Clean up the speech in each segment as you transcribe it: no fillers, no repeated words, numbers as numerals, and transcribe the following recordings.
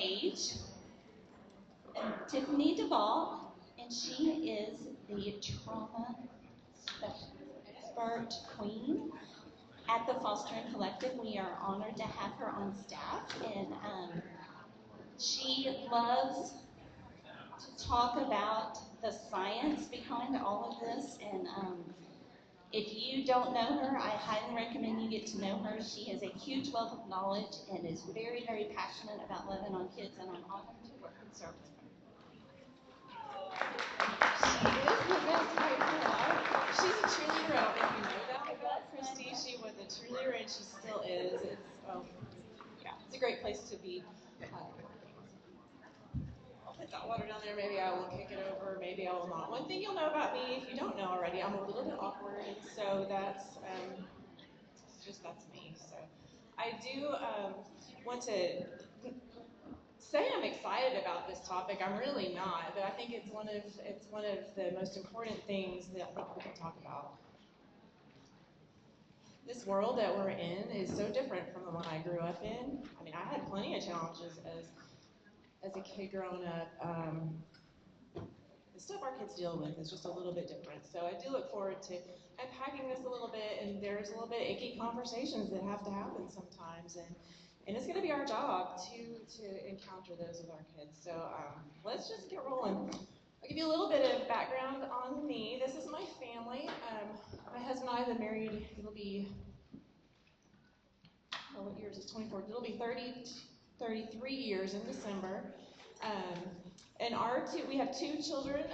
stage Tiffany Davault, and she is the trauma expert queen at the Fostering Collective. We are honored to have her on staff, and she loves to talk about the science behind all of this. And if you don't know her, I highly recommend you get to know her. She has a huge wealth of knowledge and is very, very passionate about loving on kids, and I'm honored to work and serve with her. She is the best right now. She's a cheerleader. I don't know if you know that about Christy. She was a cheerleader and she still is. It's a great place to be. I'll put that water down there. Maybe I will kick it over. Maybe I will not. One thing you'll know about me, if you don't know already, I'm a little bit awkward, and so that's me. So I do want to say I'm excited about this topic. I'm really not, but I think it's one of the most important things that I think we can talk about. This world that we're in is so different from the one I grew up in. I mean, I had plenty of challenges as a kid growing up. The stuff our kids deal with is just a little bit different. So I do look forward to unpacking this a little bit, and there's a little bit icky conversations that have to happen sometimes, and it's going to be our job to encounter those with our kids. So let's just get rolling. I'll give you a little bit of background on me. This is my family. My husband and I have been married. It'll be, what year is this? 24. It'll be 33 years in December. And we have two children.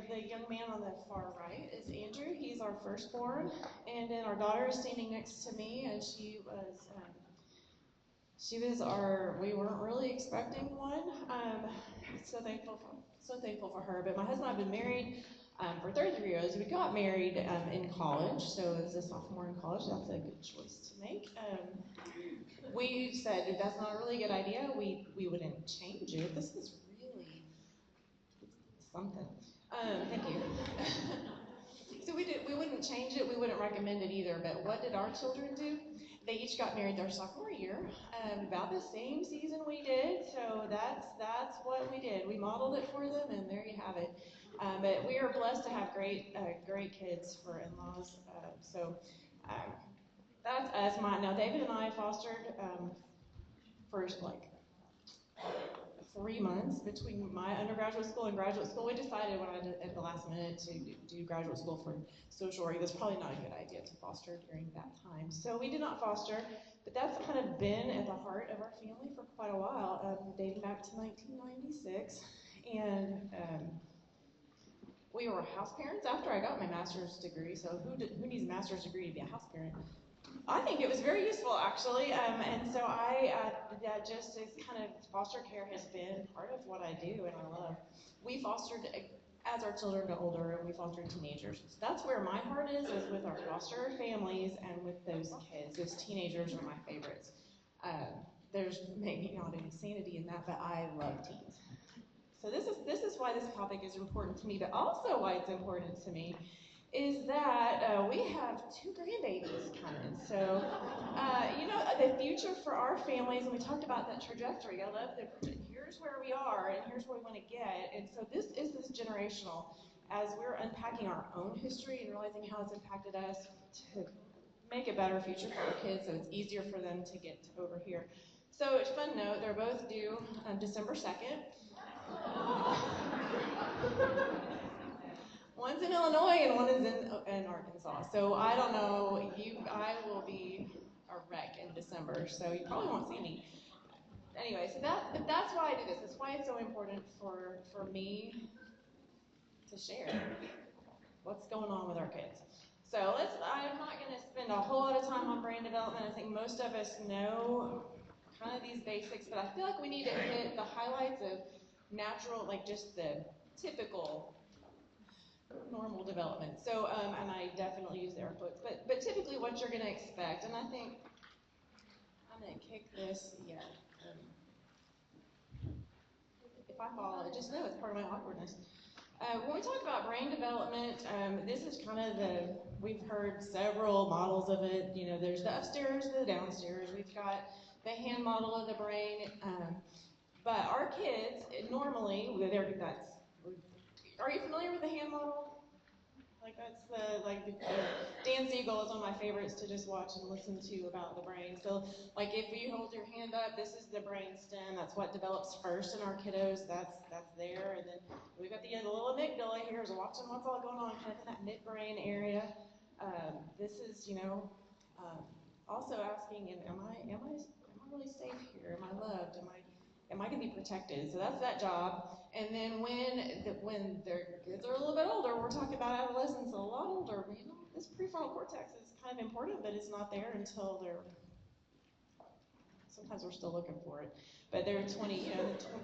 The young man on the far right is Andrew. He's our firstborn. And then our daughter is standing next to me, and we weren't really expecting one. So thankful for her. But my husband and I have been married for 33 years. We got married in college, so as a sophomore in college, that's a good choice to make. We said if that's not a really good idea, we wouldn't change it. This is really something. Thank you. So we wouldn't change it. We wouldn't recommend it either. But what did our children do? They each got married their sophomore year, about the same season we did. So that's what we did. We modeled it for them, and there you have it. But we are blessed to have great kids for in-laws. That's us. Now David and I fostered for like 3 months between my undergraduate school and graduate school. We decided at the last minute to do graduate school for social work. It was probably not a good idea to foster during that time. So we did not foster, but that's kind of been at the heart of our family for quite a while, dating back to 1996. And we were house parents after I got my master's degree. So who needs a master's degree to be a house parent? I think it was very useful, actually, and so just as kind of foster care has been part of what I do and I love. We fostered as our children got older, and we fostered teenagers. So that's where my heart is with our foster families and with those kids. Those teenagers are my favorites. There's maybe not any sanity in that, but I love teens. So this is why this topic is important to me, but also why it's important to me is that we have 2 grandbabies coming. So, the future for our families, and we talked about that trajectory. I love that here's where we are and here's where we want to get. And so this generational, as we're unpacking our own history and realizing how it's impacted us to make a better future for our kids so it's easier for them to get over here. So, fun note, they're both due December 2nd. One's in Illinois and one is in Arkansas. So I don't know, I will be a wreck in December, so you probably won't see me. Anyway, so that's why I do this. That's why it's so important for me to share what's going on with our kids. So I'm not going to spend a whole lot of time on brain development. I think most of us know kind of these basics, but I feel like we need to hit the highlights of natural, like just the typical normal development. So, and I definitely use air quotes, but typically what you're going to expect, and I think I'm going to kick this, if I fall, just know it's part of my awkwardness. When we talk about brain development, this is kind of we've heard several models of it. There's the upstairs, the downstairs. We've got the hand model of the brain. But our kids, normally, are you familiar with the hand model? Like Dan Siegel is one of my favorites to just watch and listen to about the brain. So like if you hold your hand up, this is the brain stem. That's what develops first in our kiddos. That's there. And then we've got the little amygdala here is watching what's all going on kind of in that midbrain area. This is, also asking, am I really safe here? Am I loved? Am I going to be protected? So that's that job. And then when their kids are a little bit older, we're talking about adolescents a lot older. This prefrontal cortex is kind of important, but it's not there until they're. Sometimes we're still looking for it, but they're 20,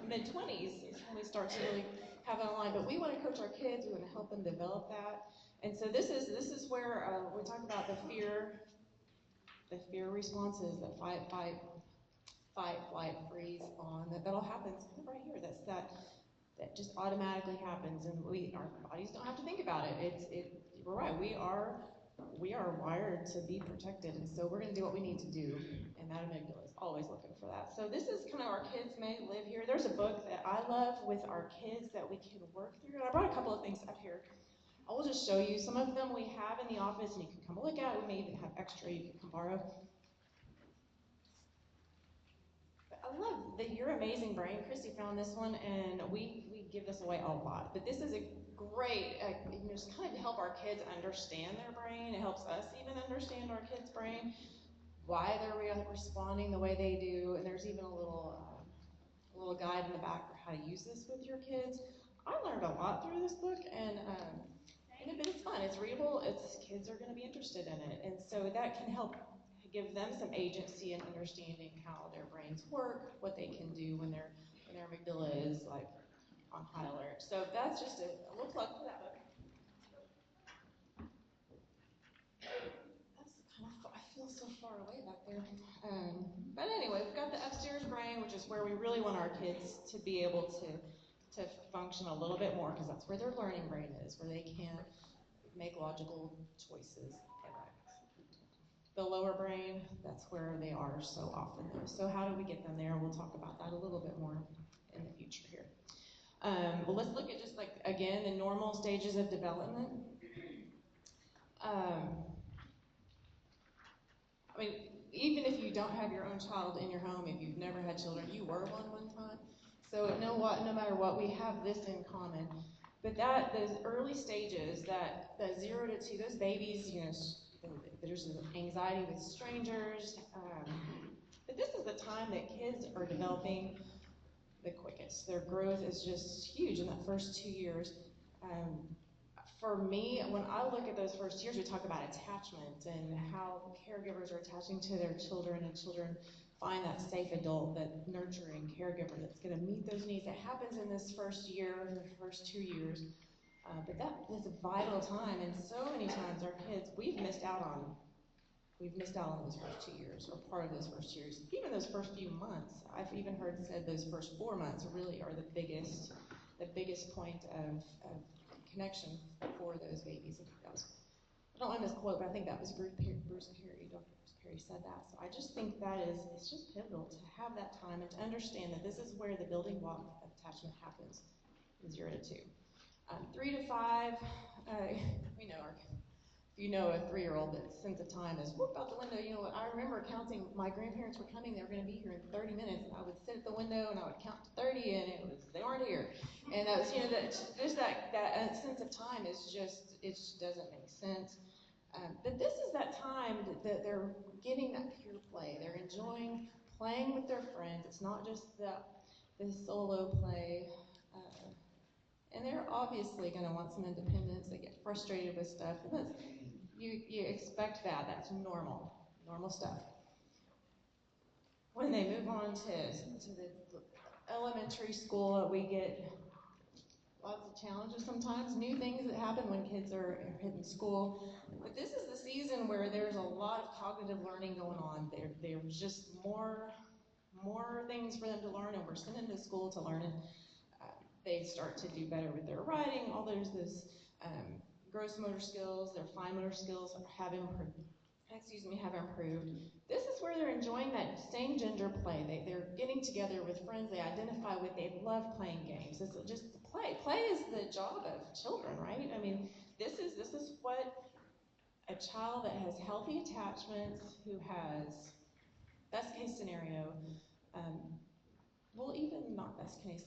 mid-20s is when we start to really have it online. But we want to coach our kids. We want to help them develop that. And so this is where we talk about the fear responses, the fight, flight, freeze, on. That all happens kind of right here. That just automatically happens, and our bodies don't have to think about it. We're right. We are wired to be protected, and so we're going to do what we need to do. And that amygdala is always looking for that. So this is kind of our kids may live here. There's a book that I love with our kids that we can work through. And I brought a couple of things up here. I will just show you. Some of them we have in the office, and you can come look at. We may even have extra you can come borrow. I love the Your Amazing Brain. Christy found this one, and we give this away a lot. But this is a great, just kind of help our kids understand their brain. It helps us even understand our kids' brain, why they're responding the way they do. And there's even a little guide in the back for how to use this with your kids. I learned a lot through this book, and it's fun. It's readable. Kids are going to be interested in it, and so that can help give them some agency and understanding how their brains work, what they can do when their amygdala is like on high alert. So that's just a little plug for that book. I feel so far away back there. But anyway, we've got the upstairs brain, which is where we really want our kids to be able to function a little bit more, because that's where their learning brain is, where they can make logical choices. The lower brain, that's where they are so often. So how do we get them there? We'll talk about that a little bit more in the future here. Well, let's look at just again, the normal stages of development. Even if you don't have your own child in your home, if you've never had children, you were one time. So no matter what, we have this in common. But those early stages, that 0 to 2, those babies, there's anxiety with strangers. But this is the time that kids are developing the quickest. Their growth is just huge in that first 2 years. For me, when I look at those first years, we talk about attachment and how caregivers are attaching to their children, and children find that safe adult, that nurturing caregiver that's going to meet those needs. That happens in this first year, the first 2 years. But that is a vital time, and so many times our kids, we've missed out on those first 2 years, or part of those first years. Even those first few months, I've even heard said those first 4 months really are the biggest point of connection for those babies. I don't want to misquote, but I think that was Bruce Perry. Dr. Bruce Perry said that. So I just think it's just pivotal to have that time and to understand that this is where the building block of attachment happens, 0 to 2. 3 to 5, we know if you know a 3-year-old, that sense of time is whoop out the window. I remember counting, my grandparents were coming, they were going to be here in 30 minutes, and I would sit at the window and I would count to 30, and they weren't here. And that was, that sense of time is it just doesn't make sense. But this is that time that they're getting that pure play. They're enjoying playing with their friends. It's not just the solo play. And they're obviously going to want some independence. They get frustrated with stuff. And you expect that. That's normal stuff. When they move on to the elementary school, we get lots of challenges sometimes, new things that happen when kids are hitting school. But this is the season where there's a lot of cognitive learning going on. There's just more things for them to learn, and we're sending them to school to learn it. They start to do better with their writing. There's this gross motor skills, their fine motor skills are having have improved. This is where they're enjoying that same gender play. They're getting together with friends they identify with. They love playing games. This is just play. Play is the job of children, right? I mean, this is what a child that has healthy attachments, who has best case scenario, um, well, even not best case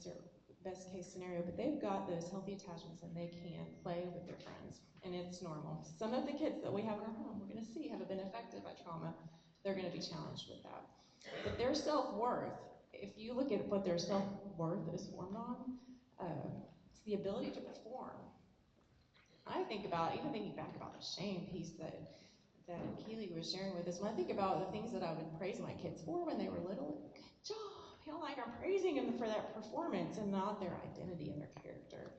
scenario, but they've got those healthy attachments and they can play with their friends, and it's normal. Some of the kids that we have in our home, we're going to see, have been affected by trauma. They're going to be challenged with that. But their self-worth, if you look at what their self-worth is formed on, it's the ability to perform. I think about, even thinking back about the shame piece that Keely was sharing with us, when I think about the things that I would praise my kids for when they were little, good job, like I'm praising them for that performance and not their identity and their character.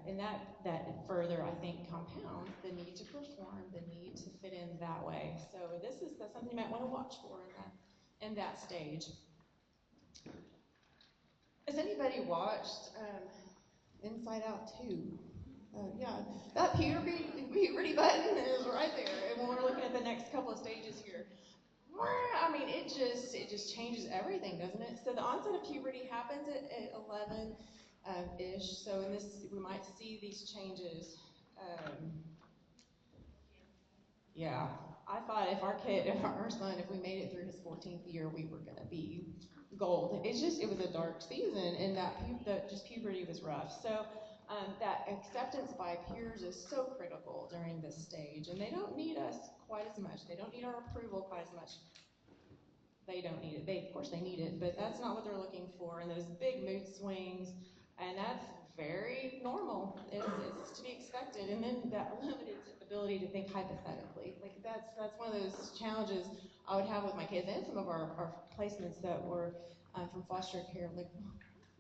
And that further, I think, compounds the need to perform, the need to fit in that way. So that's something you might want to watch for in that stage. Has anybody watched Inside Out 2? Yeah, that puberty button is right there. And when we're looking at the next couple of stages here, I mean, it just changes everything, doesn't it? So the onset of puberty happens at 11 ish. So in this, we might see these changes. Yeah, I thought if our son, if we made it through his 14th year, we were gonna be gold. It was a dark season, and that just puberty was rough. So that acceptance by peers is so critical during this stage, and they don't need us quite as much. They don't need our approval quite as much. They don't need it. Of course they need it, but that's not what they're looking for. And those big mood swings, and that's very normal. It's to be expected. And then that limited ability to think hypothetically. Like that's one of those challenges I would have with my kids and some of our placements that were from foster care. Like,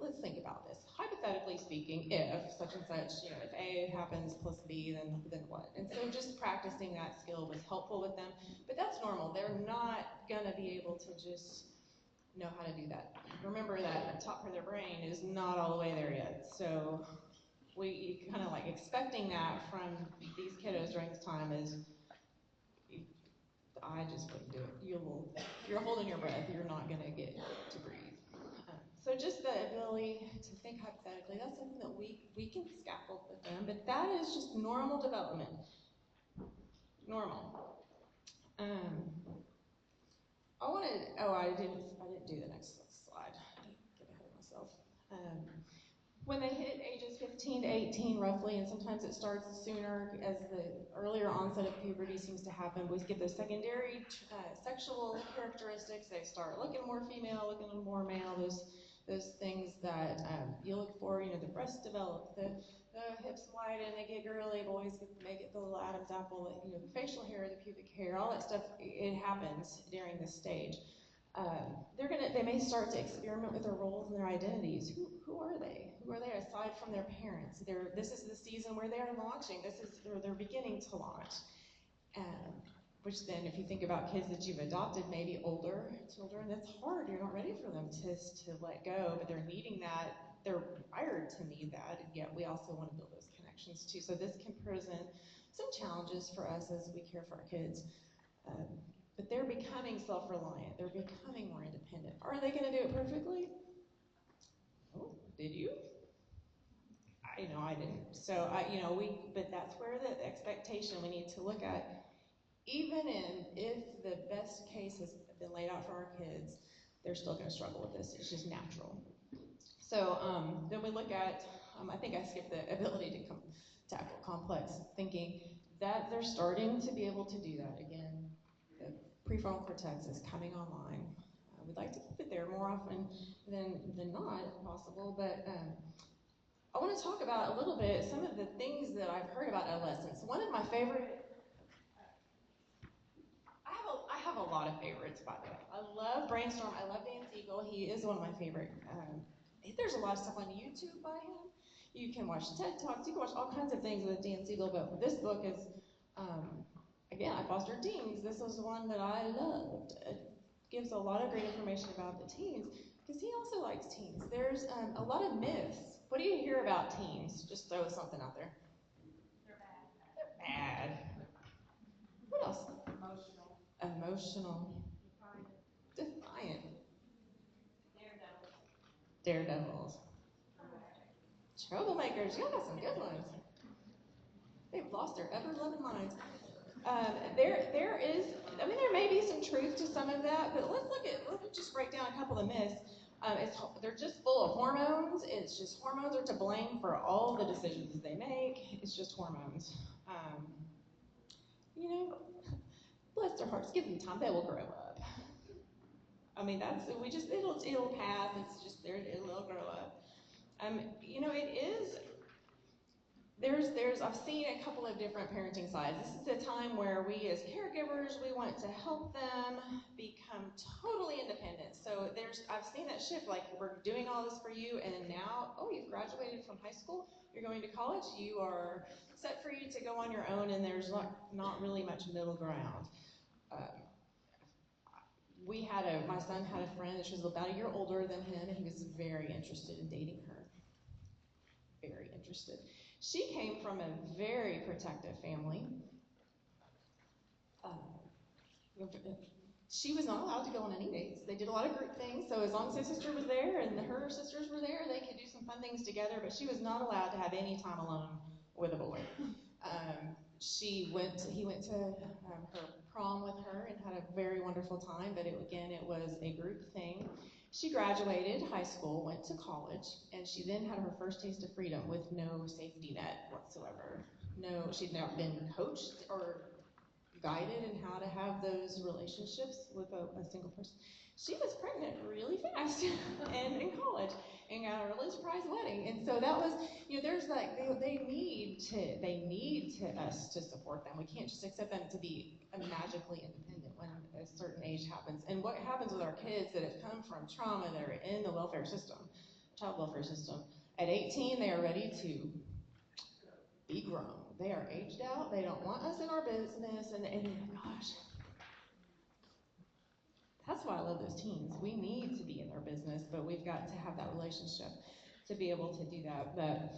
let's think about this. Hypothetically speaking, if such and such, if A happens plus B, then what? And so just practicing that skill was helpful with them. But that's normal. They're not gonna be able to just know how to do that. Remember that the top part of their brain is not all the way there yet. So we kind of like expecting that from these kiddos during this time is, I just wouldn't do it. If you're holding your breath, you're not gonna get to breathe. So just the ability to think hypothetically, that's something that we can scaffold with them, but that is just normal development. Normal. I didn't do the next slide. I didn't get ahead of myself. When they hit ages 15 to 18 roughly, and sometimes it starts sooner as the earlier onset of puberty seems to happen, we get those secondary sexual characteristics. They start looking more female, looking more male, those things that you look for, the breasts develop, the hips widen, they get girly, boys they get the little Adam's apple, the facial hair, the pubic hair, all that stuff, it happens during this stage. They may start to experiment with their roles and their identities. Who are they? Who are they aside from their parents? This is the season where they are launching. They're beginning to launch. Which then, if you think about kids that you've adopted, maybe older children, that's hard. You're not ready for them to let go, but they're needing that. They're wired to need that, and yet we also want to build those connections too. So this can present some challenges for us as we care for our kids. But they're becoming self-reliant. They're becoming more independent. Are they going to do it perfectly? Oh, did you? I didn't. So but that's where the expectation we need to look at. Even if the best case has been laid out for our kids, they're still going to struggle with this. It's just natural. So then we look at, I think I skipped the ability to tackle complex thinking, that they're starting to be able to do that again. The prefrontal cortex is coming online. We'd like to keep it there more often than not, if possible, but I want to talk about a little bit some of the things that I've heard about adolescence. One of my favorite, I have a lot of favorites, by the way. I love Brainstorm. I love Dan Siegel. He is one of my favorite. There's a lot of stuff on YouTube by him. You can watch TED Talks. You can watch all kinds of things with Dan Siegel, but this book is, again, I fostered teens. This was one that I loved. It gives a lot of great information about the teens, because he also likes teens. There's a lot of myths. What do you hear about teens? Just throw something out there. They're bad. They're bad. What else? emotional, defiant, daredevils, troublemakers. Y'all got some good ones. They've lost their ever-loving minds. There is, I mean, there may be some truth to some of that, but let's just break down a couple of myths. They're just full of hormones. It's just hormones are to blame for all the decisions they make. It's just hormones. You know, bless their hearts, give them time, they will grow up. I mean, it'll pass. It's just it'll grow up. You know, it is. I've seen a couple of different parenting sides. This is a time where we as caregivers, we want to help them become totally independent. So I've seen that shift, like we're doing all this for you and now, oh, you've graduated from high school, you're going to college, you are set free to go on your own, and there's not really much middle ground. My son had a friend that she was about a year older than him, and he was very interested in dating her. Very interested. She came from a very protective family. She was not allowed to go on any dates. They did a lot of group things, so as long as his sister was there and her sisters were there, they could do some fun things together, but she was not allowed to have any time alone with a boy. He went to her prom with her and had a very wonderful time, but it was a group thing. She graduated high school, went to college, and she then had her first taste of freedom with no safety net whatsoever. No, she'd never been coached or guided in how to have those relationships with a single person. She was pregnant really fast and in college and got a really surprise wedding. And so that was, there's like, they need us to support them. We can't just accept them to be magically independent when a certain age happens. And what happens with our kids that have come from trauma that are in the welfare system, child welfare system, at 18, they are ready to be grown. They are aged out. They don't want us in our business. And gosh, that's why I love those teens. We need to be in their business, but we've got to have that relationship to be able to do that. But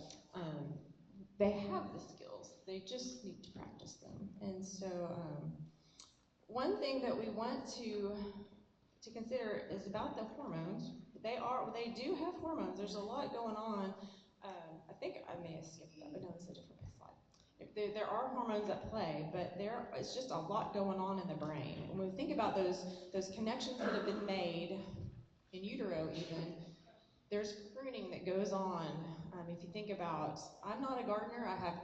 they have the skills. They just need to practice them. And so one thing that we want to consider is about the hormones. They do have hormones. There's a lot going on. I think I may have skipped that, but no, it's a different slide. There are hormones at play, but it's just a lot going on in the brain. When we think about those connections that have been made in utero even, there's pruning that goes on. If you think about, I'm not a gardener, I don't have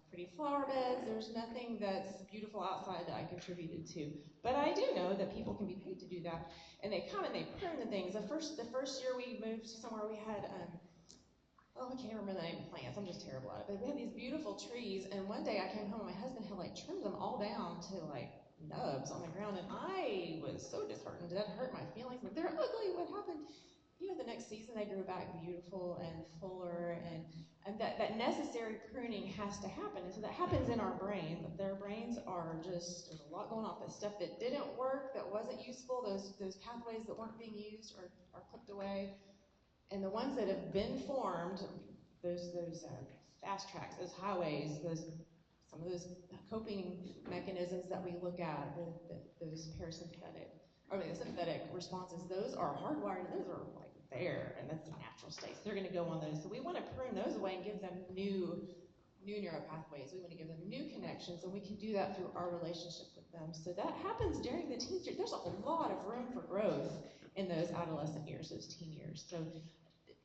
pretty flower beds, there's nothing that's beautiful outside that I contributed to. But I do know that people can be paid to do that. And they come and they prune the things. The first year we moved to somewhere we had, I can't remember the name of plants, I'm just terrible at it. But we had these beautiful trees, and one day I came home and my husband had trimmed them all down to nubs on the ground, and I was so disheartened. That hurt my feelings. Like, they're ugly, what happened? The next season they grew back beautiful and fuller, and that necessary pruning has to happen. And so that happens in our brain. Their brains are there's a lot going on. The stuff that didn't work, that wasn't useful, those pathways that weren't being used are clipped away. And the ones that have been formed, those fast tracks, those highways, some of those coping mechanisms that we look at, those the sympathetic responses, those are hardwired, and those are there, and that's natural states. They're going to go on those. So we want to prune those away and give them new neural pathways. We want to give them new connections, and we can do that through our relationship with them. So that happens during the teen years. There's a lot of room for growth in those adolescent years, those teen years. So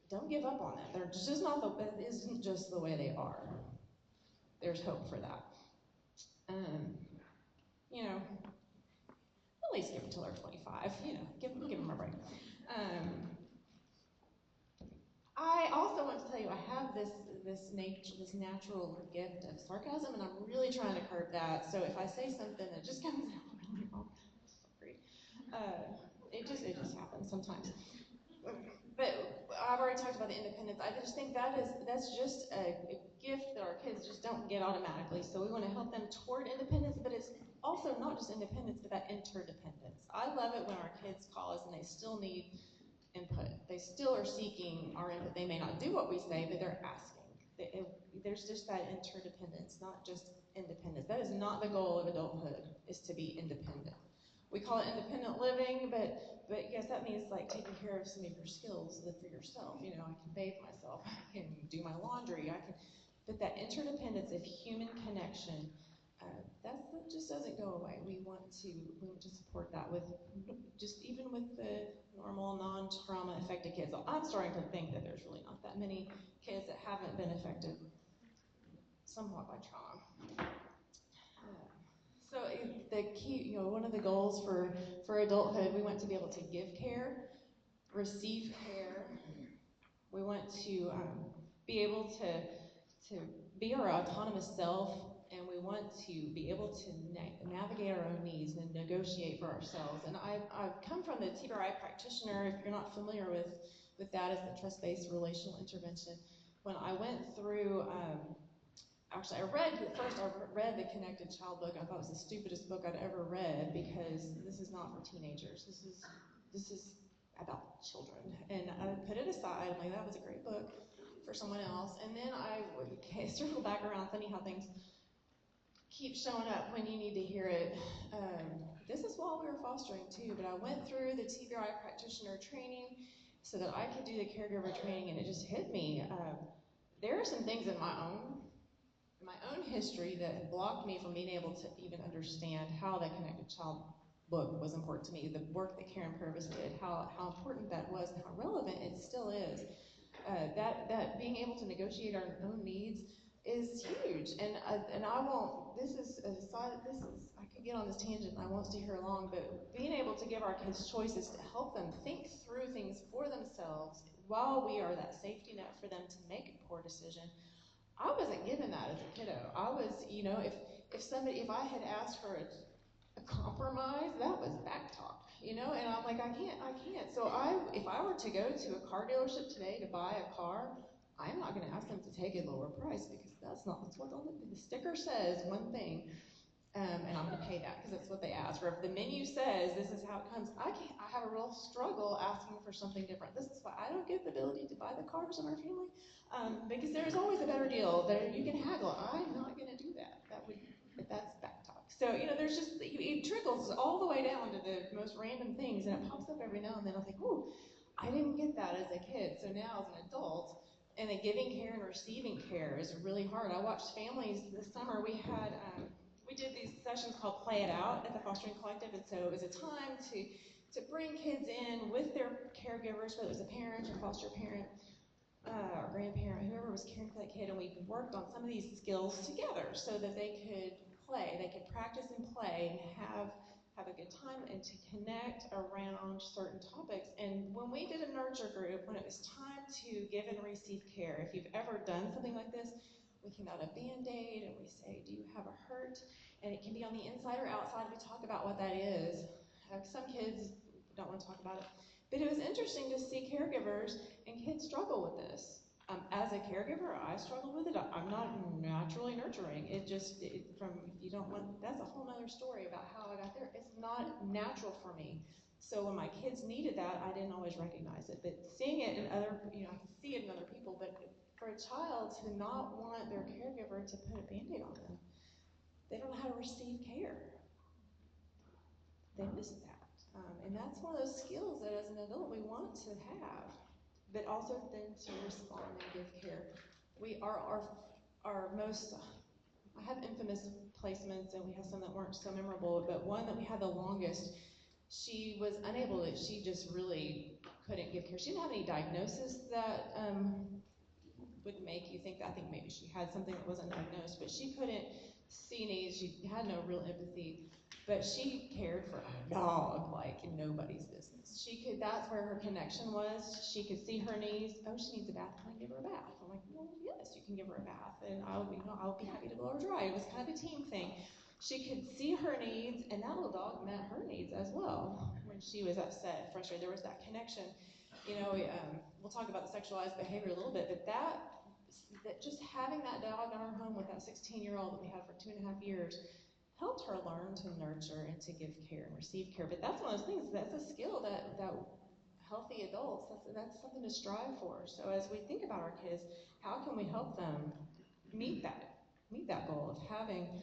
don't give up on them. It isn't just the way they are. There's hope for that. At least give them until they're 25. Give them a break. I also want to tell you, I have this natural gift of sarcasm, and I'm really trying to curb that. So if I say something that just comes out really wrong, sorry. It just happens sometimes. But I've already talked about the independence. I just think that's just a gift that our kids just don't get automatically. So we want to help them toward independence, but it's also not just independence, but that interdependence. I love it when our kids call us and they still need input. They still are seeking our input. They may not do what we say, but they're asking. there's just that interdependence, not just independence. That is not the goal of adulthood, is to be independent. We call it independent living, but yes, that means like taking care of some of your skills, live for yourself. You know, I can bathe myself, I can do my laundry, but that interdependence of human connection, that just doesn't go away. We want to support that with just even with the normal non-trauma affected kids. I'm starting to think that there's really not that many kids that haven't been affected somewhat by trauma. So the key, one of the goals for adulthood, we want to be able to give care, receive care. We want to be able to be our autonomous self, and we want to be able to navigate our own needs and negotiate for ourselves. And I've come from the TBRI practitioner. If you're not familiar with that, as the trust-based relational intervention. When I went through, actually, I read the Connected Child book. I thought it was the stupidest book I'd ever read, because this is not for teenagers. This is about children. And I put it aside. I'm like, that was a great book for someone else. And then I circle back around. Funny how things keep showing up when you need to hear it. This is while we were fostering too, but I went through the TBRI practitioner training so that I could do the caregiver training, and it just hit me. There are some things in my own history that blocked me from being able to even understand how the Connected Child book was important to me, the work that Karen Purvis did, how important that was, and how relevant it still is. That being able to negotiate our own needs is huge, and I won't. This is I could get on this tangent, and I won't stay here long. But being able to give our kids choices to help them think through things for themselves, while we are that safety net for them to make a poor decision. I wasn't given that as a kiddo. I was, if I had asked for a compromise, that was backtalk, and I'm like, I can't. So if I were to go to a car dealership today to buy a car, I'm not going to ask them to take a lower price, because that's what the sticker says one thing, and I'm going to pay that because that's what they ask. Or if the menu says this is how it comes, I have a real struggle asking for something different. This is why I don't get the ability to buy the cars in our family, because there's always a better deal that you can haggle. I'm not going to do that. That's back talk. So there's just it trickles all the way down to the most random things, and it pops up every now and then. I think, ooh, I didn't get that as a kid. So now as an adult, and then giving care and receiving care is really hard. I watched families this summer. We did these sessions called Play It Out at the Fostering Collective, and so it was a time to bring kids in with their caregivers, whether it was a parent or foster parent, or grandparent, whoever was caring for that kid, and we worked on some of these skills together so that they could play, they could practice and play and have a good time and to connect around certain topics. And when we did a nurture group, when it was time to give and receive care, if you've ever done something like this, we came out a Band-Aid and we say, do you have a hurt? And it can be on the inside or outside. We talk about what that is. Some kids don't want to talk about it. But it was interesting to see caregivers and kids struggle with this. As a caregiver, I struggle with it. I'm not naturally nurturing. That's a whole other story about how I got there. It's not natural for me. So when my kids needed that, I didn't always recognize it. But seeing it in I can see it in other people, but for a child to not want their caregiver to put a Band-Aid on them, they don't know how to receive care. They miss that. And that's one of those skills that as an adult we want to have, but also then to respond and give care. We are our most, I have infamous placements, and we have some that weren't so memorable, but one that we had the longest, she was unable to, she just really couldn't give care. She didn't have any diagnosis that would make you think that. I think maybe she had something that wasn't diagnosed, but she couldn't see needs, she had no real empathy. But she cared for a dog like nobody's business. That's where her connection was. She could see her needs. Oh, she needs a bath. Can I give her a bath? I'm like, well, yes, you can give her a bath, and I'll be happy to blow her dry. It was kind of a team thing. She could see her needs, and that little dog met her needs as well. When she was upset, frustrated, there was that connection. We'll talk about the sexualized behavior a little bit, but that just having that dog in our home with that 16-year-old that we had for 2.5 years helped her learn to nurture and to give care and receive care. But that's one of those things, that's a skill that healthy adults, that's something to strive for. So as we think about our kids, how can we help them meet that goal of having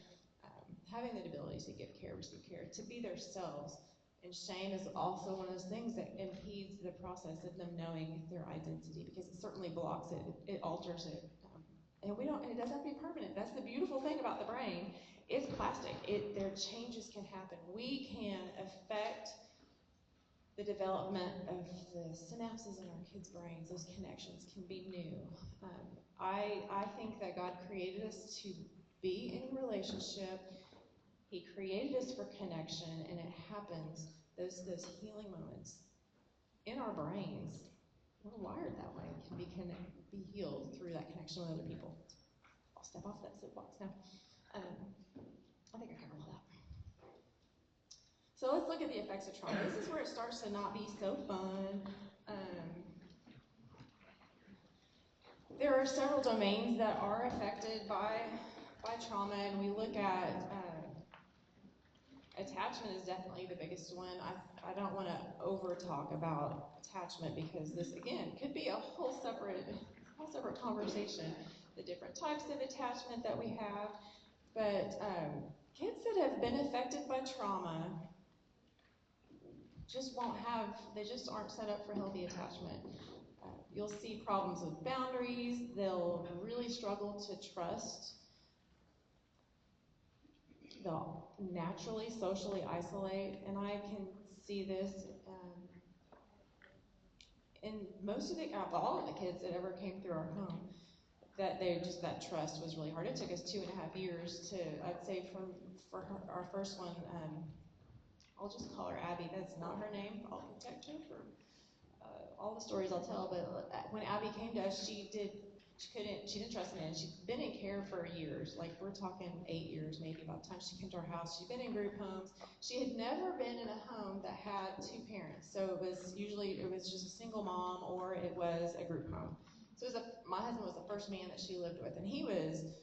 the ability to give care, receive care, to be themselves. And shame is also one of those things that impedes the process of them knowing their identity, because it certainly blocks it, it alters it. And it doesn't have to be permanent. That's the beautiful thing about the brain. It's plastic. Their changes can happen. We can affect the development of the synapses in our kids' brains. Those connections can be new. I think that God created us to be in relationship. He created us for connection, and it happens, those healing moments in our brains. We're wired that way. It can be healed through that connection with other people. I'll step off that soapbox now. I think I covered all that. So let's look at the effects of trauma. This is where it starts to not be so fun. There are several domains that are affected by trauma, and we look at attachment is definitely the biggest one. I don't want to over talk about attachment, because this again could be a whole separate conversation. The different types of attachment that we have, but kids that have been affected by trauma they just aren't set up for healthy attachment. You'll see problems with boundaries. They'll really struggle to trust. They'll naturally socially isolate, and I can see this in most of all of the kids that ever came through our home, that that trust was really hard. It took us 2.5 years to, I'd say, for our first one. I'll just call her Abby. That's not her name. I'll protect her for all the stories I'll tell. But when Abby came to us, she didn't trust men. She'd been in care for years. Like, we're talking 8 years maybe about the time she came to our house. She'd been in group homes. She had never been in a home that had 2 parents. So it was just a single mom, or it was a group home. So my husband was the first man that she lived with, and he was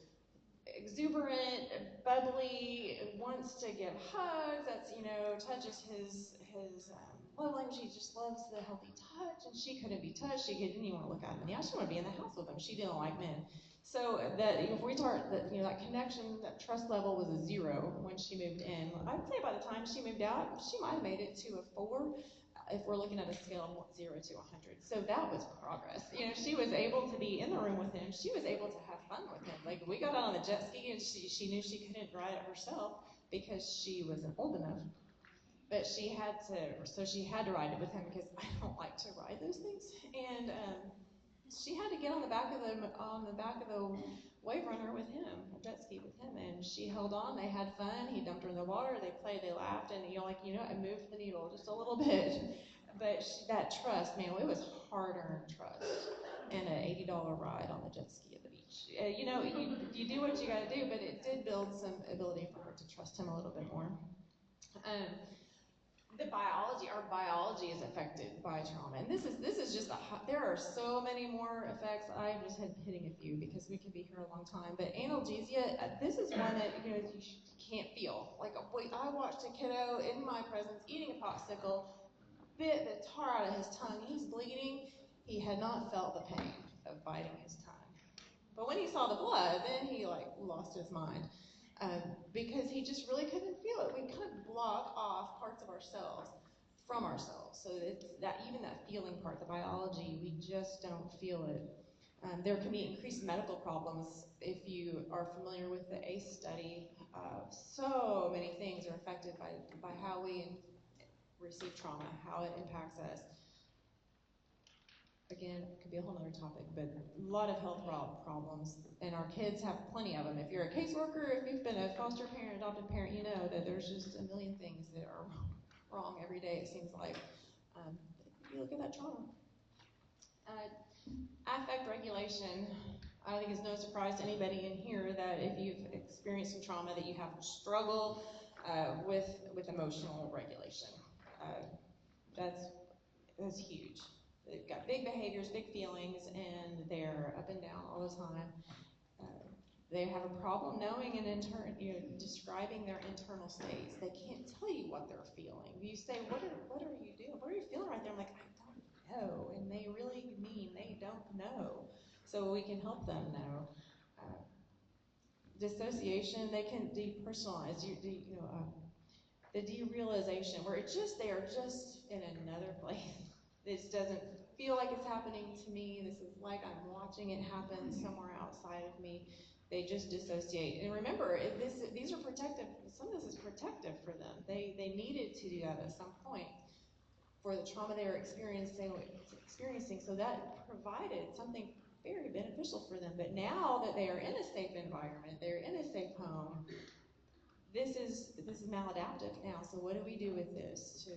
exuberant, bubbly, wants to give hugs. That's, touches his love language. He just loves the healthy touch, and she couldn't be touched. She didn't even want to look at him in the eye. She wanted to be in the house with him. She didn't like men. So that if we start that connection, that trust level was a 0 when she moved in. I'd say by the time she moved out, she might have made it to a 4. If we're looking at a scale of 0 to 100. So that was progress. She was able to be in the room with him. She was able to have fun with him. Like, we got out on the jet ski, and she knew she couldn't ride it herself because she wasn't old enough. But she had to ride it with him, because I don't like to ride those things. And she had to get on the back of the wave runner with him, a jet ski with him, and she held on. They had fun. He dumped her in the water. They played. They laughed, and it moved the needle just a little bit. But that trust, man, it was hard-earned trust, and an $80 ride on the jet ski at the beach. You do what you got to do, but it did build some ability for her to trust him a little bit more. Our biology is affected by trauma, and this is just there are so many more effects. I'm just hitting a few because we could be here a long time. But analgesia, this is one that you can't feel. Like, I watched a kiddo in my presence eating a popsicle, bit the tar out of his tongue. He's bleeding. He had not felt the pain of biting his tongue, but when he saw the blood, then he lost his mind. Because he just really couldn't feel it. We kind of block off parts of ourselves from ourselves. So it's even that feeling part, the biology, we just don't feel it. There can be increased medical problems. If you are familiar with the ACE study, so many things are affected by how we receive trauma, how it impacts us. Again, it could be a whole other topic, but a lot of health problems, and our kids have plenty of them. If you're a caseworker, if you've been a foster parent, adopted parent, you know that there's just a million things that are wrong every day, it seems like. If you look at that trauma. Affect regulation. I think it's no surprise to anybody in here that if you've experienced some trauma, that you have to struggle with emotional regulation. That's huge. They've got big behaviors, big feelings, and they're up and down all the time. They have a problem knowing and describing their internal states. They can't tell you what they're feeling. You say, what are you doing? What are you feeling right there? I'm like, I don't know. And they really mean they don't know. So we can help them know. dissociation, they can depersonalize, the derealization, where they are just in another place. This doesn't feel like it's happening to me. This is like I'm watching it happen somewhere outside of me. They just dissociate. And remember, these are protective. Some of this is protective for them. They needed to do that at some point for the trauma they were experiencing. So that provided something very beneficial for them. But now that they are in a safe environment, they're in a safe home, this is maladaptive now. So what do we do with this?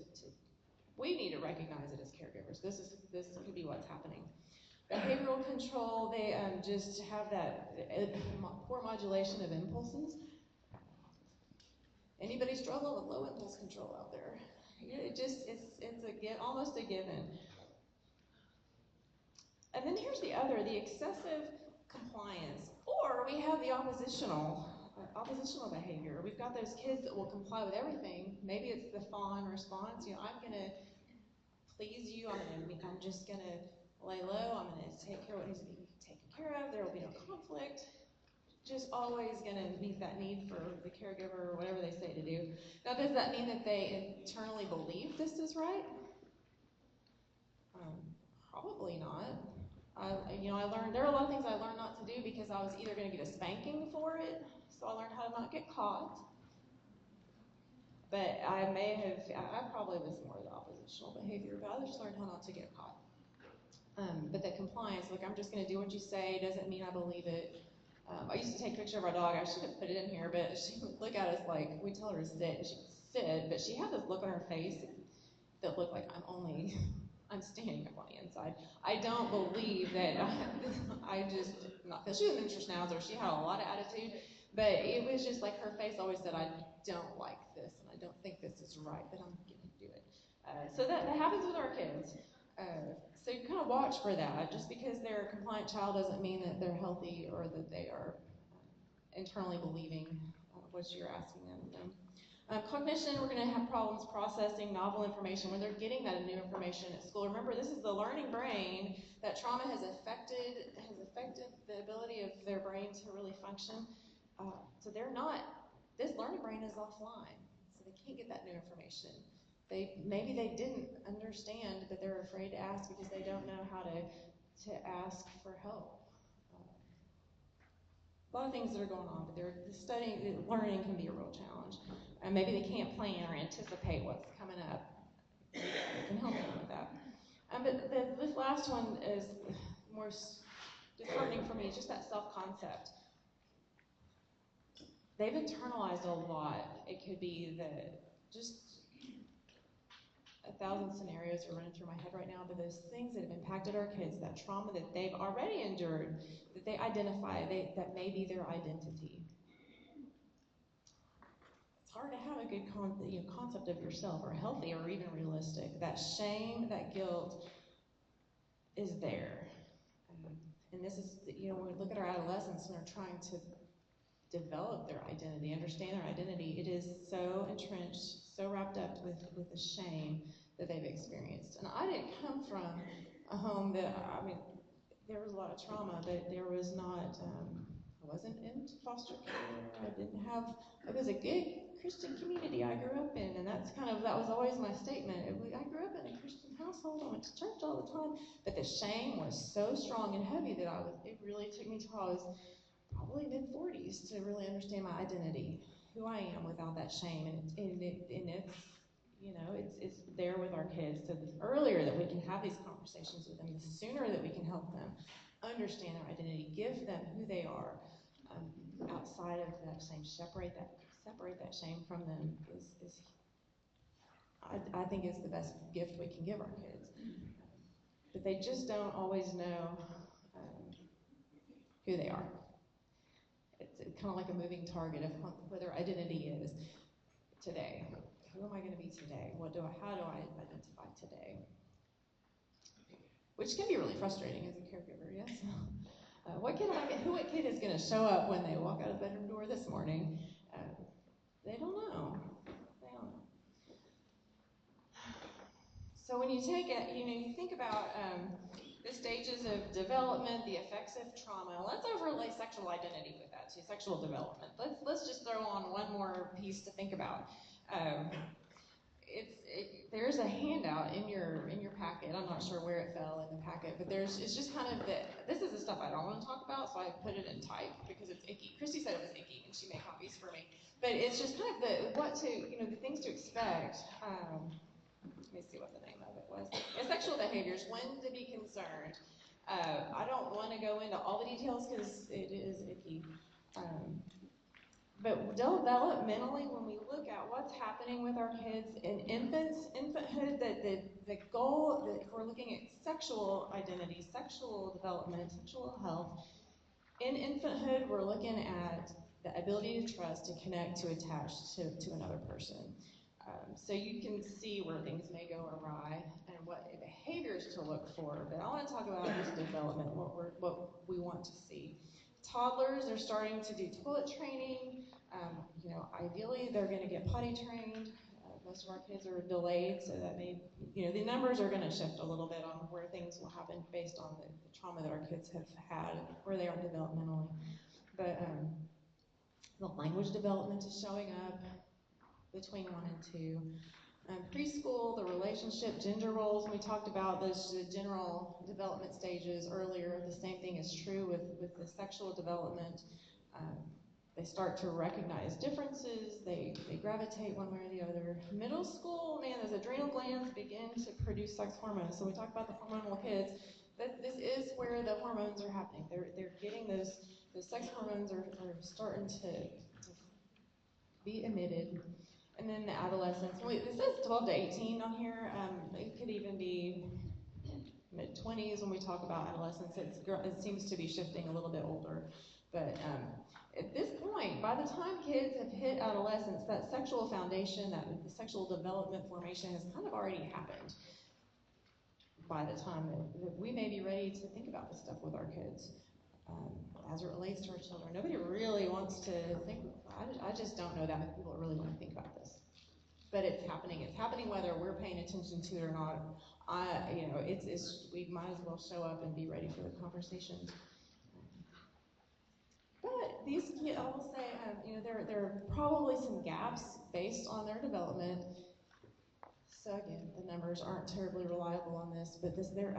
We need to recognize it as caregivers. This could be what's happening. Behavioral control, they just have that poor modulation of impulses. Anybody struggle with low impulse control out there? It's almost a given. And then here's the excessive compliance, or we have the oppositional behavior. We've got those kids that will comply with everything. Maybe it's the fawn response. I'm gonna please you. I'm just gonna lay low. I'm gonna take care of what needs to be taken care of. There will be no conflict. Just always gonna meet that need for the caregiver or whatever they say to do. Now, does that mean that they internally believe this is right? Probably not. I learned, there are a lot of things I learned not to do because I was either going to get a spanking for it, so I learned how to not get caught. But I probably was more of the oppositional behavior, but I just learned how not to get caught. But the compliance, like I'm just going to do what you say, doesn't mean I believe it. I used to take a picture of our dog. I should have put it in here, but she would look at us like, we tell her to sit, and she would sit, but she had this look on her face that looked like I'm standing up on the inside. I don't believe that because she was a miniature schnauzer, she had a lot of attitude, but it was just like her face always said, I don't like this, and I don't think this is right, but I'm going to do it. So that happens with our kids. So you kind of watch for that. Just because they're a compliant child doesn't mean that they're healthy or that they are internally believing what you're asking of them. Cognition, we're going to have problems processing novel information when they're getting that new information at school. Remember, this is the learning brain. That trauma has affected the ability of their brain to really function. So this learning brain is offline, so they can't get that new information. Maybe they didn't understand, but they're afraid to ask because they don't know how to ask for help. A lot of things that are going on, but learning can be a real challenge. And maybe they can't plan or anticipate what's coming up. We can help them with that. But this last one is more disheartening for me, just that self-concept. They've internalized a lot. It could be just 1,000 scenarios are running through my head right now, but those things that have impacted our kids, that trauma that they've already endured, that they identify, that may be their identity. It's hard to have a good concept of yourself, or healthy, or even realistic. That shame, that guilt is there. And this is, when we look at our adolescents and they're trying to develop their identity, understand their identity, it is so entrenched, so wrapped up with the shame that they've experienced. And I didn't come from a home there was a lot of trauma, but there was not, I wasn't in foster care, it was a good Christian community I grew up in, and that was always my statement. I grew up in a Christian household, I went to church all the time, but the shame was so strong and heavy that it really took me till I was probably mid-40s to really understand my identity, who I am without that shame, and it's there with our kids. So the earlier that we can have these conversations with them, the sooner that we can help them understand their identity, give them who they are outside of that shame, separate that shame from them I think is the best gift we can give our kids. But they just don't always know who they are. It's kind of like a moving target of where their identity is today. Who am I going to be today? How do I identify today? Which can be really frustrating as a caregiver, yes? What kid is going to show up when they walk out of the bedroom door this morning? They don't know. So when you take it, you think about The stages of development, the effects of trauma. Let's overlay sexual identity with that too, sexual development. Let's just throw on one more piece to think about. There's a handout in your packet. I'm not sure where it fell in the packet, but it's just kind of this is the stuff I don't want to talk about, so I put it in type because it's icky. Christy said it was icky, and she made copies for me. But it's just kind of the things to expect. Let me see what the name of it was. Sexual behaviors, when to be concerned. I don't want to go into all the details because it is icky. But developmentally, when we look at what's happening with our kids in infanthood, the goal that if we're looking at sexual identity, sexual development, sexual health, in infanthood, we're looking at the ability to trust, to connect, to attach to another person. So you can see where things may go awry and what behaviors to look for. But I want to talk about just development, what we want to see. Toddlers are starting to do toilet training. Ideally they're going to get potty trained. Most of our kids are delayed, so that the numbers are going to shift a little bit on where things will happen based on the trauma that our kids have had, where they are developmentally. But the language development is showing up between 1 and 2. Preschool, the relationship, gender roles, we talked about the general development stages earlier. The same thing is true with the sexual development. They start to recognize differences. They gravitate one way or the other. Middle school, man, those adrenal glands begin to produce sex hormones. So we talked about the hormonal kids. This is where the hormones are happening. They're getting those sex hormones are starting to be emitted. And then the adolescence. It says 12 to 18 on here. It could even be mid-20s when we talk about adolescence. It seems to be shifting a little bit older. But at this point, by the time kids have hit adolescence, that sexual foundation, the sexual development formation has kind of already happened by the time that we may be ready to think about this stuff with our kids. As it relates to our children. Nobody really wants to think, I just don't know that many people really want to think about this. But it's happening. It's happening whether we're paying attention to it or not. We might as well show up and be ready for the conversation. But these kids, I will say, there are probably some gaps based on their development. So again, the numbers aren't terribly reliable on this, but their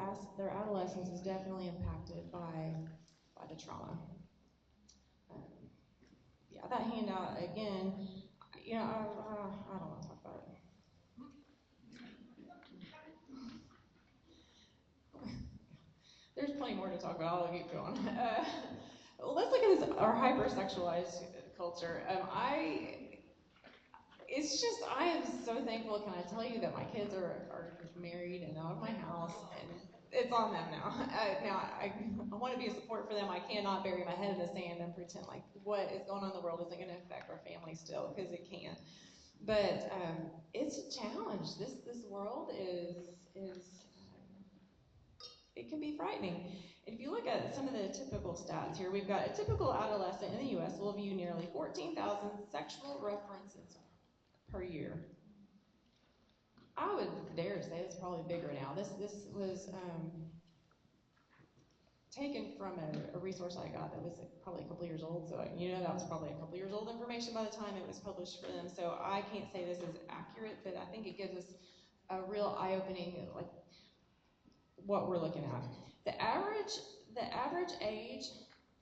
adolescence is definitely impacted by the trauma. That handout again. I don't want to talk about it. There's plenty more to talk about. I'll keep going. Let's look at our hypersexualized culture. I am so thankful. Can I tell you that my kids are married and out of my house, and it's on them now. I want to be a support for them. I cannot bury my head in the sand and pretend like what is going on in the world isn't going to affect our family still, because it can. But it's a challenge. This world is it can be frightening. If you look at some of the typical stats here, we've got a typical adolescent in the U.S. will view nearly 14,000 sexual references per year. I would dare say it's probably bigger now. This was taken from a resource I got that was probably a couple years old, so that was probably a couple years old information by the time it was published for them. So I can't say this is accurate, but I think it gives us a real eye-opening, like what we're looking at. The average age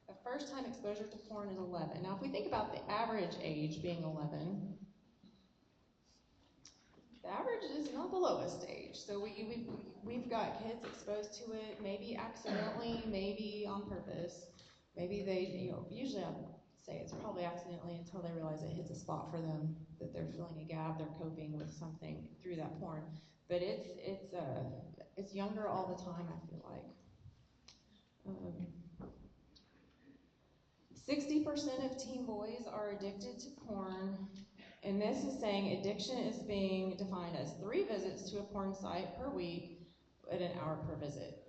of first-time exposure to porn is 11. Now, if we think about the average age being 11. The average is not the lowest age, so we've got kids exposed to it, maybe accidentally, maybe on purpose. Maybe they, usually I'd say it's probably accidentally until they realize it hits a spot for them, that they're filling a gap, they're coping with something through that porn. But it's younger all the time, I feel like. 60% of teen boys are addicted to porn. And this is saying addiction is being defined as 3 visits to a porn site per week at an hour per visit.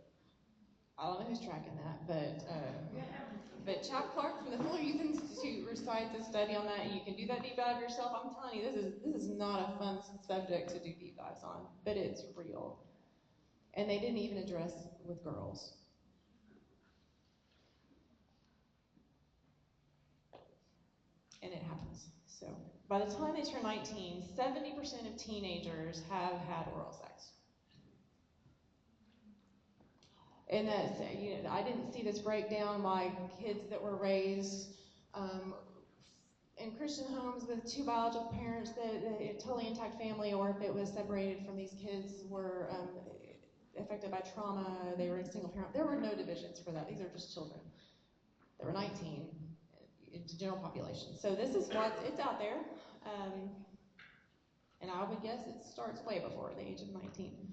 I don't know who's tracking that, but Chap Clark from the Fuller Youth Institute recites a study on that. You can do that deep dive yourself. I'm telling you, this is not a fun subject to do deep dives on, but it's real. And they didn't even address with girls. And it happens. So by the time they turn 19, 70% of teenagers have had oral sex. And that's, I didn't see this breakdown by kids that were raised in Christian homes with two biological parents, a totally intact family, or if it was separated from these kids were affected by trauma, they were in single parent. There were no divisions for that. These are just children. There were 19 in the general population. So this is it's out there. And I would guess it starts way before the age of 19.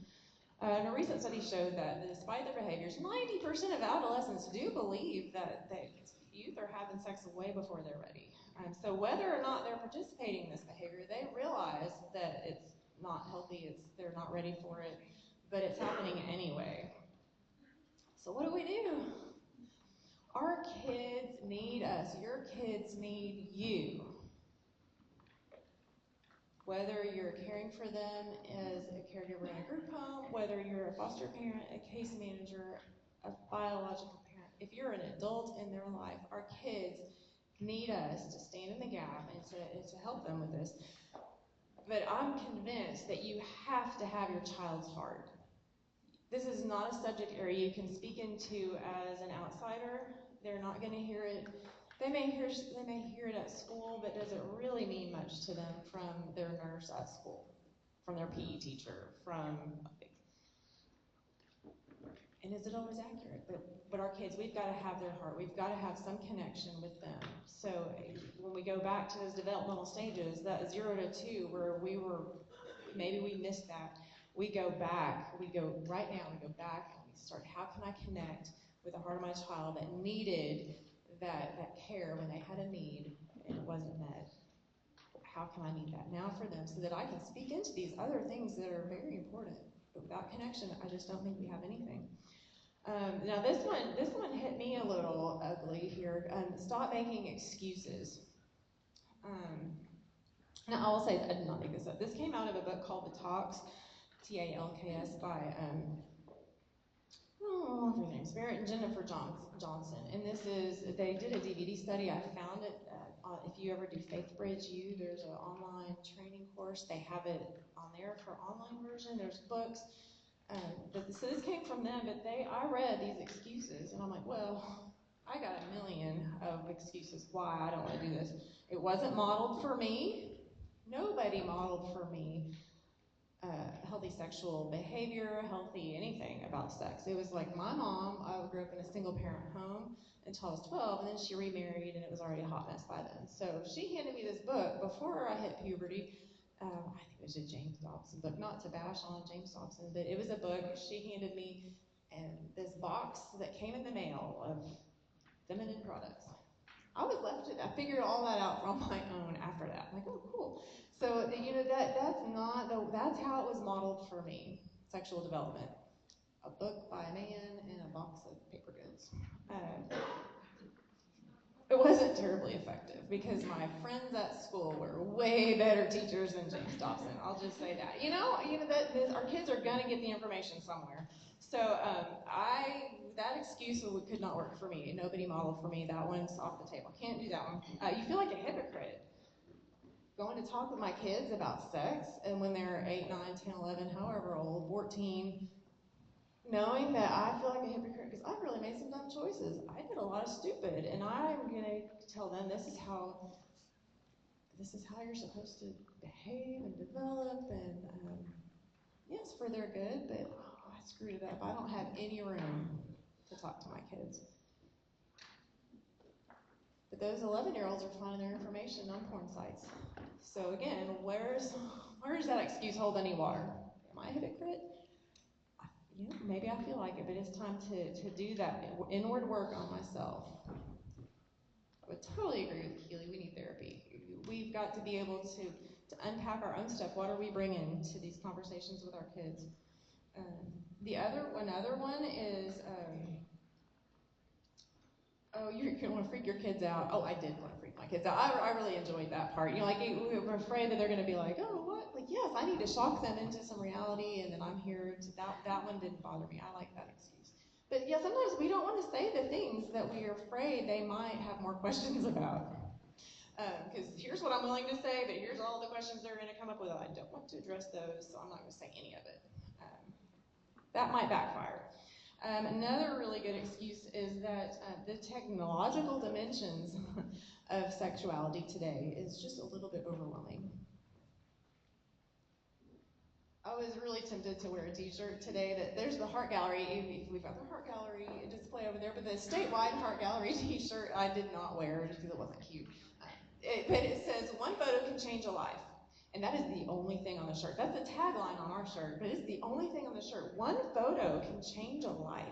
And a recent study showed that despite their behaviors, 90% of adolescents do believe that youth are having sex way before they're ready. So whether or not they're participating in this behavior, they realize that it's not healthy, they're not ready for it, but it's happening anyway. So what do? Our kids need us. Your kids need you. Whether you're caring for them as a caregiver in a group home, whether you're a foster parent, a case manager, a biological parent, if you're an adult in their life, our kids need us to stand in the gap and to help them with this. But I'm convinced that you have to have your child's heart. This is not a subject area you can speak into as an outsider. They're not going to hear it. They may hear it at school, but does it really mean much to them from their nurse at school, from their PE teacher, and is it always accurate? But our kids, we've got to have their heart. We've got to have some connection with them. So when we go back to those developmental stages, that 0 to 2, where maybe we missed that, we go back. We go right now. We go back and we start. How can I connect with the heart of my child that needed that care when they had a need and it wasn't met? How can I meet that now for them so that I can speak into these other things that are very important? But without connection, I just don't think we have anything. Now this one hit me a little ugly here. Stop making excuses. Now I will say, I did not make this up. This came out of a book called The Talks, Talks, by her name's Barrett and Jennifer Johnson. And they did a DVD study. I found it. If you ever do Faith Bridge U, there's an online training course. They have it on there for online version. There's books. So this came from them, but I read these excuses, and I'm like, well, I got a million of excuses why I don't want to do this. It wasn't modeled for me. Nobody modeled for me healthy sexual behavior, healthy anything about sex. It was like my mom, I grew up in a single parent home until I was 12, and then she remarried, and it was already a hot mess by then. So she handed me this book before I hit puberty. I think it was a James Dobson book, not to bash on James Dobson, but it was a book she handed me, and this box that came in the mail of feminine products. I was left to, I figured all that out on my own after that. I'm like, oh, cool. So, that's how it was modeled for me, sexual development. A book by a man and a box of paper goods. It wasn't terribly effective because my friends at school were way better teachers than James Dobson. I'll just say that. Our kids are gonna get the information somewhere. So that excuse could not work for me. Nobody modeled for me. That one's off the table. Can't do that one. You feel like a hypocrite going to talk with my kids about sex, and when they're 8, 9, 10, 11, however old, 14, knowing that I feel like a hypocrite because I've really made some dumb choices. I did a lot of stupid, and I'm gonna tell them this is how you're supposed to behave and develop, and yes, for their good, but I screwed it up. I don't have any room to talk to my kids. But those 11-year-olds are finding their information on porn sites. So again, where's that excuse hold any water? Am I a hypocrite? Maybe I feel like it, but it's time to do that inward work on myself. I would totally agree with Keely. We need therapy. We've got to be able to unpack our own stuff. What are we bringing to these conversations with our kids? Another one is, oh, you're going to freak your kids out. Oh, I did want to freak my kids out. I really enjoyed that part. You know, like, we were afraid that they're going to be like, oh, what? Like, yes, I need to shock them into some reality, and then I'm here to, that one didn't bother me. I like that excuse. But yeah, sometimes we don't want to say the things that we are afraid they might have more questions about. Because here's what I'm willing to say, but here's all the questions they're going to come up with. I don't want to address those, so I'm not going to say any of it. That might backfire. Another really good excuse is that the technological dimensions of sexuality today is just a little bit overwhelming. I was really tempted to wear a t-shirt today that there's the Heart Gallery. We've got the Heart Gallery display over there, but the statewide Heart Gallery t-shirt I did not wear just because it wasn't cute. But it says, one photo can change a life. And that is the only thing on the shirt. That's the tagline on our shirt, but it's the only thing on the shirt. One photo can change a life.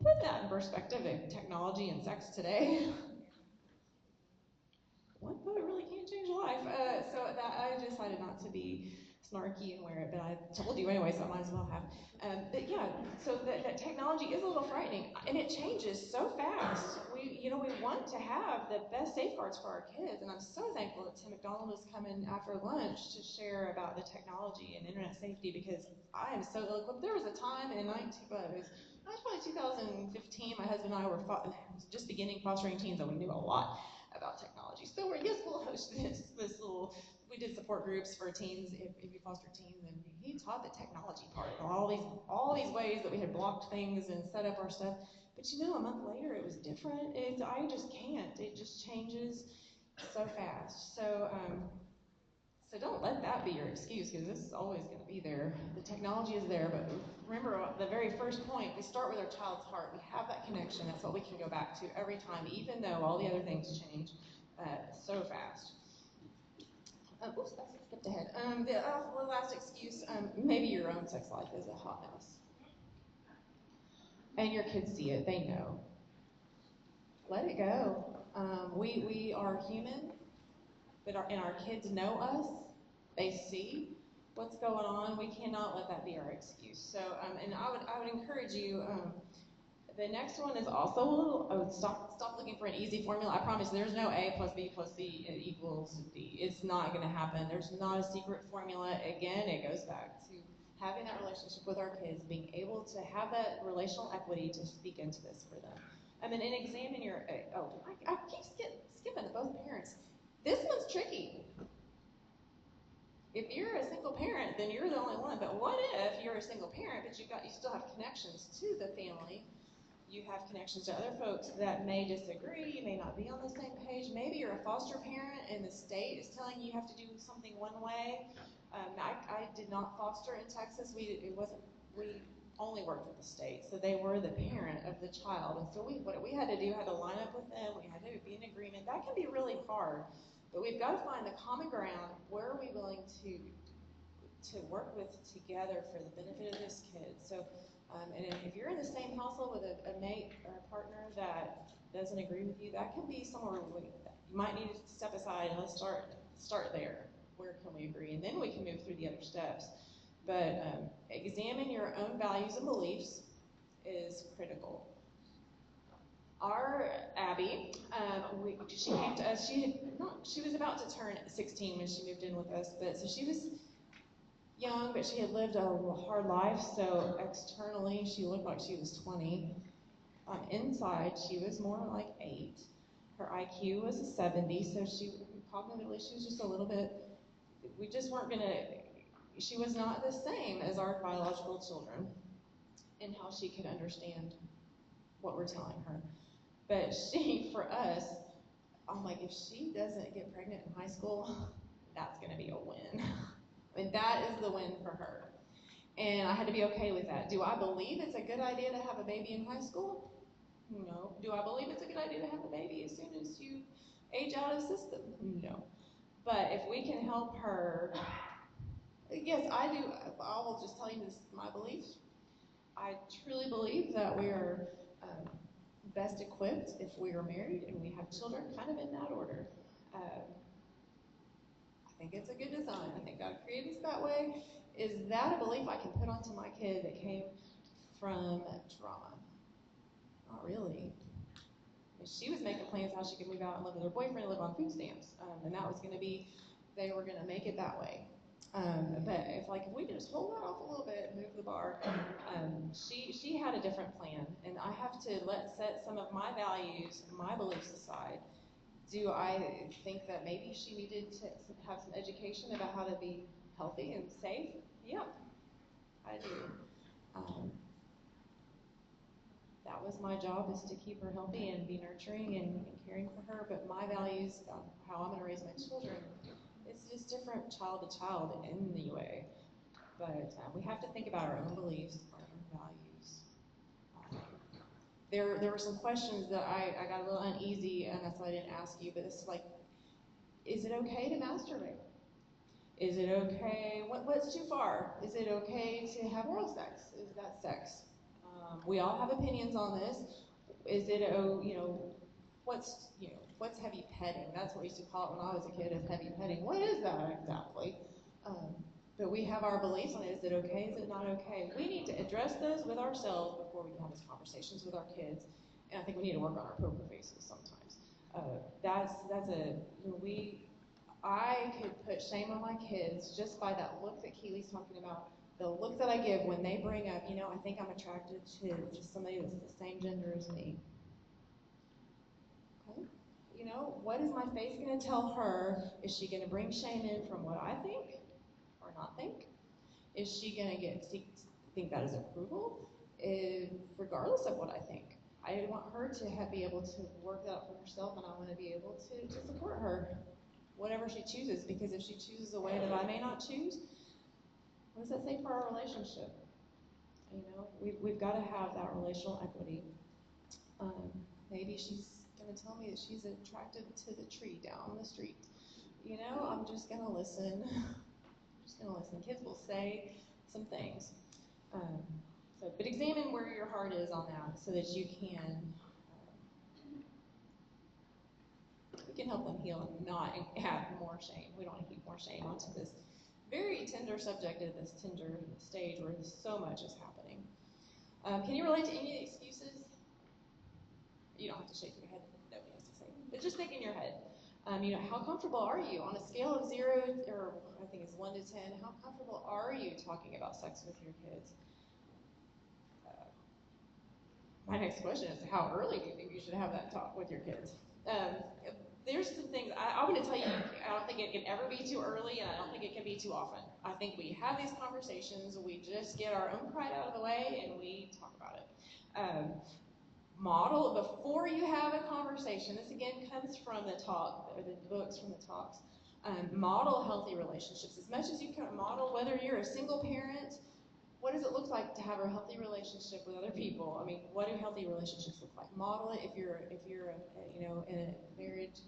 Put that in perspective of technology and sex today. One photo really can't change a life. So that I decided not to be snarky and wear it, but I told you anyway, so I might as well have. But yeah, so that technology is a little frightening, and it changes so fast. We want to have the best safeguards for our kids, and I'm so thankful that Tim McDonald is coming after lunch to share about the technology and internet safety, because I am so ill-equipped. There was a time in it was probably 2015. My husband and I were just beginning fostering teens, and we knew a lot about technology. So we'll host this little. We did support groups for teens if you foster teens, and he taught the technology part, all these ways that we had blocked things and set up our stuff. But a month later it was different. I just can't. It just changes so fast. So don't let that be your excuse, because this is always going to be there. The technology is there, but remember the very first point, we start with our child's heart. We have that connection. That's what we can go back to every time, even though all the other things change so fast. Oops, I skipped ahead. The last excuse, maybe your own sex life is a hot mess. And your kids see it, they know. Let it go. We are human, and our kids know us. They see what's going on. We cannot let that be our excuse. So, and I would encourage you. The next one is also a little. Stop looking for an easy formula. I promise there's no A plus B plus C equals D. It's not going to happen. There's not a secret formula. Again, it goes back to having that relationship with our kids, being able to have that relational equity to speak into this for them. And examine your. I keep skipping to both parents. This one's tricky. If you're a single parent, then you're the only one. But what if you're a single parent, but you still have connections to the family? You have connections to other folks that may disagree. You may not be on the same page. Maybe you're a foster parent and the state is telling you have to do something one way. I did not foster in Texas. We only worked with the state, so they were the parent of the child. And so what we had to do, had to line up with them. We had to be in agreement. That can be really hard, but we've got to find the common ground. Where are we willing to work with together for the benefit of this kid? So. And if you're in the same household with a mate or a partner that doesn't agree with you, that can be somewhere you might need to step aside and let's start there. Where can we agree? And then we can move through the other steps. But examine your own values and beliefs is critical. Our Abby, she came to us. She was about to turn 16 when she moved in with us, so she was young, but she had lived a hard life, so externally she looked like she was 20. Inside, she was more like 8. Her IQ was a 70, so cognitively she was just a little bit, we just weren't she was not the same as our biological children in how she could understand what we're telling her. But for us, I'm like, if she doesn't get pregnant in high school, that's going to be a win. That is the win for her. And I had to be okay with that. Do I believe it's a good idea to have a baby in high school? No. Do I believe it's a good idea to have a baby as soon as you age out of the system? No. But if we can help her, yes, I do. I will just tell you this is my belief. I truly believe that we are best equipped if we are married and we have children, kind of in that order. I think it's a good design. I think God created us that way. Is that a belief I can put onto my kid that came from trauma? Not really. And she was making plans how she could move out and live with her boyfriend and live on food stamps. And that was going to be, they were going to make it that way. But if we just hold that off a little bit and move the bar, she had a different plan. And I have to set some of my values and my beliefs aside. Do I think that maybe she needed to have some education about how to be healthy and safe? Yeah, I do. That was my job, is to keep her healthy and be nurturing and caring for her. But my values, how I'm going to raise my children, it's just different child to child anyway. But we have to think about our own beliefs, our own values. There were some questions that I got a little uneasy, and that's why I didn't ask you. But it's like, is it okay to masturbate? Is it okay? What's too far? Is it okay to have oral sex? Is that sex? We all have opinions on this. Is it, what's heavy petting? That's what we used to call it when I was a kid, is heavy petting. What is that exactly? But we have our beliefs on it. Is it okay? Is it not okay? We need to address those with ourselves before we can have these conversations with our kids. And I think we need to work on our poker faces sometimes. I could put shame on my kids just by that look that Keely's talking about. The look that I give when they bring up, I think I'm attracted to somebody that's the same gender as me. Okay? What is my face going to tell her? Is she going to bring shame in from what I think or not think? Is she going to think that is approval? Regardless of what I think. I want her to be able to work that out for herself, and I want to be able to support her, whatever she chooses, because if she chooses a way that I may not choose, what does that say for our relationship? We've got to have that relational equity. Maybe she's going to tell me that she's attracted to the tree down the street. I'm just going to listen. Kids will say some things. But examine where your heart is on that, so that we can help them heal and not have more shame. We don't want to keep more shame onto this very tender subject at this tender stage where so much is happening. Can you relate to any of the excuses? You don't have to shake your head. Nobody has to say it. But just think in your head. How comfortable are you on a scale of 0, or I think it's 1 to 10? How comfortable are you talking about sex with your kids? My next question is, how early do you think you should have that talk with your kids? There's some things, I'm going to tell you, I don't think it can ever be too early, and I don't think it can be too often. I think we have these conversations, we just get our own pride out of the way, and we talk about it. Model, before you have a conversation, this again comes from the talk, or the books from the talks, model healthy relationships. As much as you can model, whether you're a single parent, what does it look like to have a healthy relationship with other people? What do healthy relationships look like? Model it if you're in a marriage,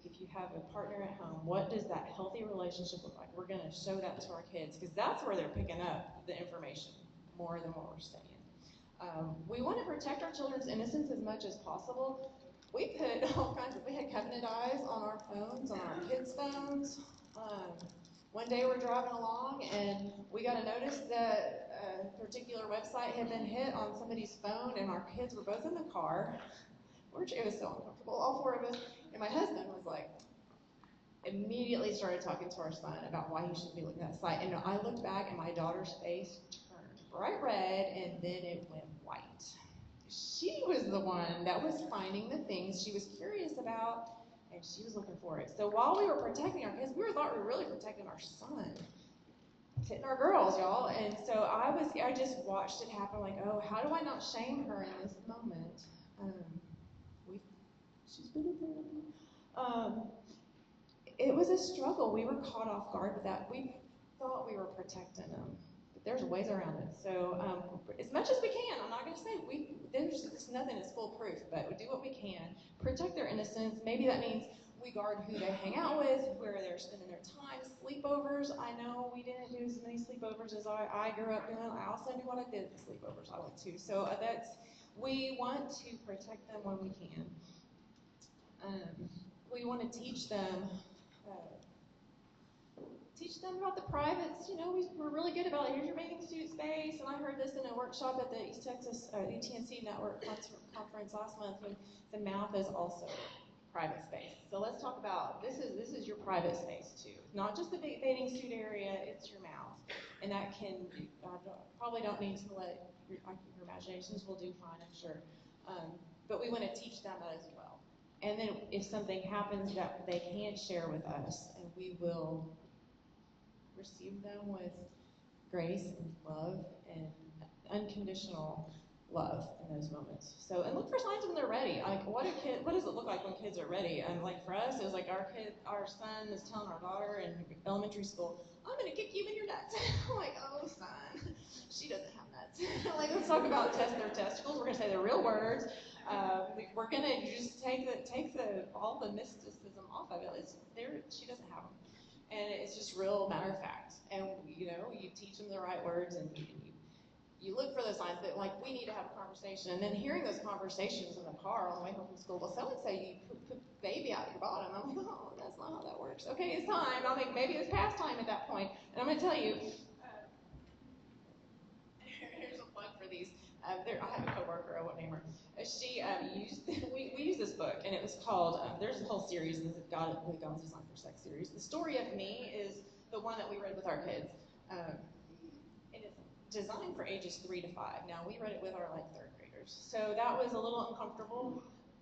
if you have a partner at home, what does that healthy relationship look like? We're going to show that to our kids, because that's where they're picking up the information more than what we're saying. We want to protect our children's innocence as much as possible. We had covenant eyes on our phones, on our kids' phones. One day we're driving along and we got a notice that a particular website had been hit on somebody's phone, and our kids were both in the car. It was so uncomfortable, all 4 of us. And my husband was immediately started talking to our son about why he shouldn't be looking at that site. And I looked back and my daughter's face turned bright red, and then it went white. She was the one that was finding the things she was curious about, and she was looking for it. So while we were protecting our kids, thought we were really protecting our son. Hitting our girls, y'all. And so I just watched it happen, how do I not shame her in this moment? She's been in therapy. It was a struggle. We were caught off guard with that. We thought we were protecting them, but there's ways around it. So as much as we can, I'm not going to say there's nothing that's foolproof, but we do what we can. Protect their innocence. Maybe that means we guard who they hang out with, where they're spending their time. Sleepovers. I know we didn't do as many sleepovers as I grew up doing. I also knew what I did at the sleepovers. I went to. So we want to protect them when we can. We want to teach them teach them about the privates. You know, we're really good about it. Here's your bathing suit space. And I heard this in a workshop at the East Texas UTNC Network conference last month. When the mouth is also private space. So let's talk about this is your private space too. Not just the bathing suit area. It's your mouth, and that can probably don't need to let your imaginations will do fine, I'm sure. But we want to teach them that as well. And then if something happens that they can't share with us, and we will receive them with grace and love and unconditional love in those moments. So, and look for signs when they're ready. Like, what does it look like when kids are ready? And like for us, it was like our son is telling our daughter in elementary school, "I'm gonna kick you in your nuts." I'm like, "Oh, son, she doesn't have nuts." Like, let's talk about their testicles. We're gonna say the real words. We're gonna just take all the mysticism off of it. It's there. She doesn't have them, and it's just real matter of fact. And you know, you teach them the right words, and you look for those signs that like we need to have a conversation. And then hearing those conversations in the car on the way home from school. Well, someone say you put baby out your bottom. I'm like, oh, that's not how that works. Okay, it's time. I think maybe it's past time at that point. And I'm gonna tell you. Here's a plug for these. I have a coworker, I won't name her. She we used this book, and it was called, there's a whole series, the God's Design for Sex series. The Story of Me is the one that we read with our kids. And it's designed for ages 3 to 5. Now, we read it with our, third graders. So that was a little uncomfortable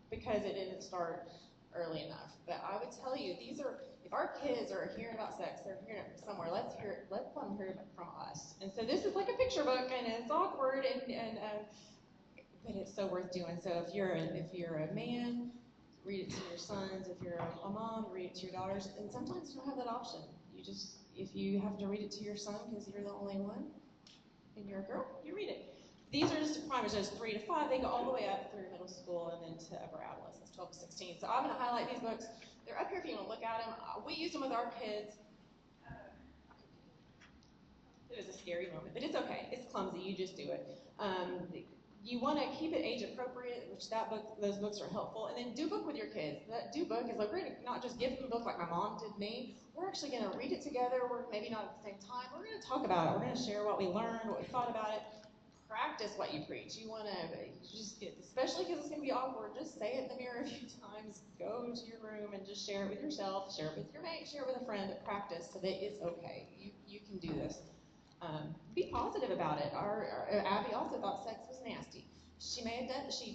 because it didn't start early enough. But I would tell you, if our kids are hearing about sex, they're hearing it from somewhere, let them hear it from us. And so this is like a picture book, and it's awkward, but it's so worth doing. So if you're a man, read it to your sons. If you're a mom, read it to your daughters. And sometimes you don't have that option. If you have to read it to your son because you're the only one, and you're a girl, you read it. These are just primers, those 3 to 5. They go all the way up through middle school and then to upper adolescence, 12 to 16. So I'm going to highlight these books. They're up here if you want to look at them. We use them with our kids. It was a scary moment, but it's okay. It's clumsy. You just do it. You want to keep it age appropriate, which those books are helpful. And then do book with your kids. That do book is like we're going to not just give them a book like my mom did me. We're actually going to read it together. We're maybe not at the same time. We're going to talk about it. We're going to share what we learned, what we thought about it. Practice what you preach. You want to just especially because it's going to be awkward, just say it in the mirror a few times. Go to your room and just share it with yourself, share it with your mate, share it with a friend, but practice so that it's okay. You can do this. Be positive about it. Our Abby also thought sex was nasty. She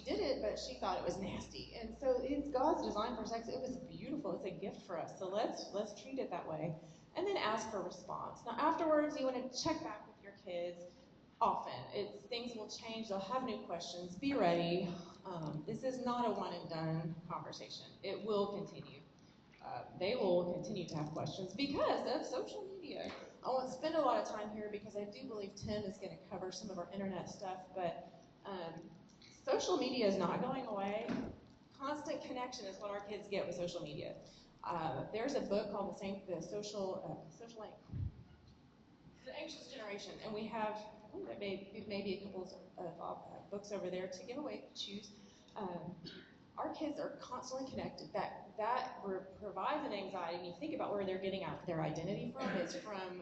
did it, but she thought it was nasty. And so it's God's design for sex. It was beautiful. It's a gift for us. So let's treat it that way. And then ask for response. Now afterwards, you want to check back with your kids. Often, things will change. They'll have new questions. Be ready. This is not a one and done conversation. It will continue. They will continue to have questions because of social media. I won't spend a lot of time here because I do believe Tim is going to cover some of our internet stuff, but social media is not going away. Constant connection is what our kids get with social media. There's a book called The Social Link. The Anxious Generation, and we have maybe a couple of books over there to give away, choose. Our kids are constantly connected. That provides an anxiety. And you think about where they're getting their identity from. It's from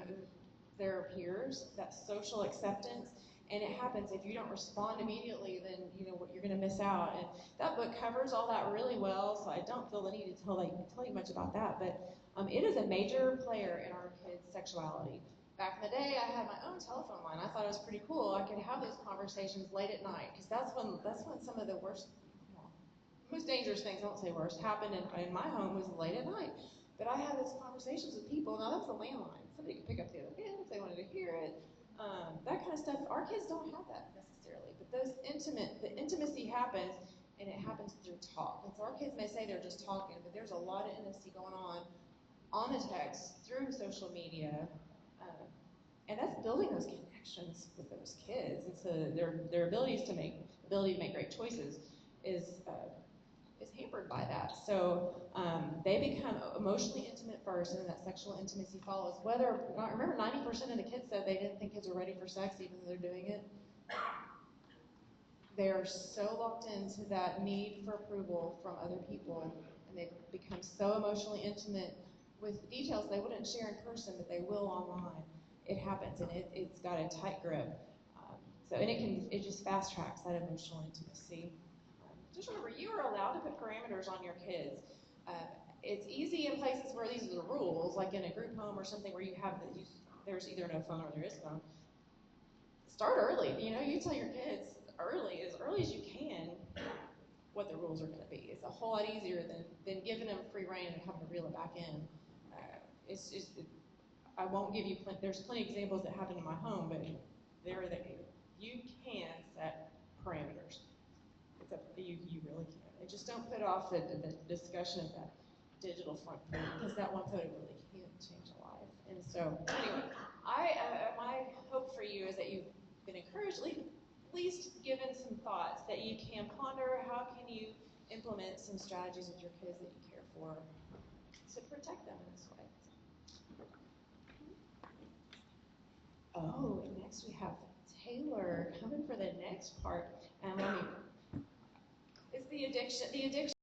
their peers, that social acceptance. And it happens if you don't respond immediately, then you're going to miss out. And that book covers all that really well. So I don't feel the need to tell you much about that. But it is a major player in our kids' sexuality. Back in the day, I had my own telephone line. I thought it was pretty cool. I could have those conversations late at night because that's when some of the most dangerous things, I won't say worst, happened in my home was late at night. But I had those conversations with people. Now that's a landline. Somebody could pick up the other end if they wanted to hear it. That kind of stuff. Our kids don't have that necessarily. But the intimacy happens, and it happens through talk. And so our kids may say they're just talking, but there's a lot of intimacy going on the text, through social media. And that's building those connections with those kids. And so their ability to make great choices is hampered by that. So they become emotionally intimate first, and then that sexual intimacy follows. Remember 90% of the kids said they didn't think kids were ready for sex even though they're doing it. They are so locked into that need for approval from other people, and they become so emotionally intimate with details they wouldn't share in person, but they will online. It happens, and it's got a tight grip. And it just fast tracks that emotional intimacy. Just remember, you are allowed to put parameters on your kids. It's easy in places where these are the rules, like in a group home or something where there's either no phone or there is phone. Start early. You tell your kids as early as you can, what the rules are going to be. It's a whole lot easier than giving them free rein and having to reel it back in. I won't give you. There's plenty of examples that happen in my home, but you can set parameters. It's up to you. You really can. And just don't put off the discussion of that digital front page, because that one photo really can change a life. And so, anyway, my hope for you is that you've been encouraged, at least given some thoughts that you can ponder. How can you implement some strategies with your kids that you care for to protect them in this way? Oh, and next we have Taylor coming for the next part. It's the addiction.